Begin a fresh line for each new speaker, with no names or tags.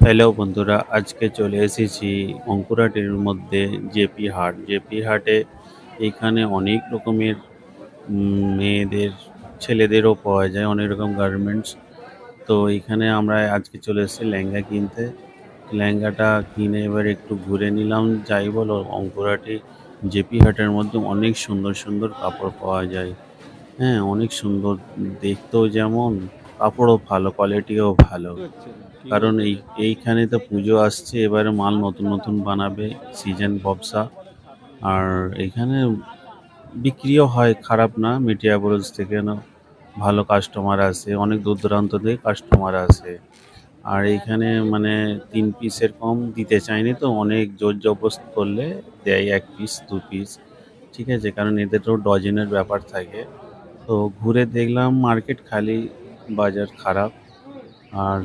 Hello বন্ধুরা, আজকে চলে এসেছি অঙ্কুরাটির মধ্যে জেপি হাট। জেপি হাটে এইখানে অনেক রকমের মেয়েদের, ছেলেদেরও পাওয়া যায় অনেক রকম গার্মেন্টস। তো এইখানে আমরা আজকে চলে এসেছি লেহেঙ্গা কিনতে। লেহেঙ্গাটা কিনে এবার একটু ঘুরে নিলাম। যাই বলো, অঙ্কুরাটি জেপি হাটের মধ্যে অনেক সুন্দর সুন্দর কাপড় পাওয়া যায়। হ্যাঁ, অনেক সুন্দর, দেখতেও যেমন, কাপড়ও ভালো, কোয়ালিটিও ভালো। কারণ এইখানে তো পুজো আসছে, এবারে মাল নতুন নতুন বানাবে, সিজন ব্যবসা। আর এইখানে বিক্রিও হয়, খারাপ না, মেটিয়াবুরুজ থেকে না ভালো কাস্টমার আসে, অনেক দূর দূরান্ত থেকে কাস্টমার আসে। আর এইখানে মানে 3 পিসের কম দিতে চায়নি, তো অনেক জোর জবরদস্ত করলে দেয় 1 পিস 2 পিস। ঠিক আছে, কারণ এদেরও ডজনের ব্যাপার থাকে। তো ঘুরে দেখলাম মার্কেট খালি, বাজার খারাপ। আর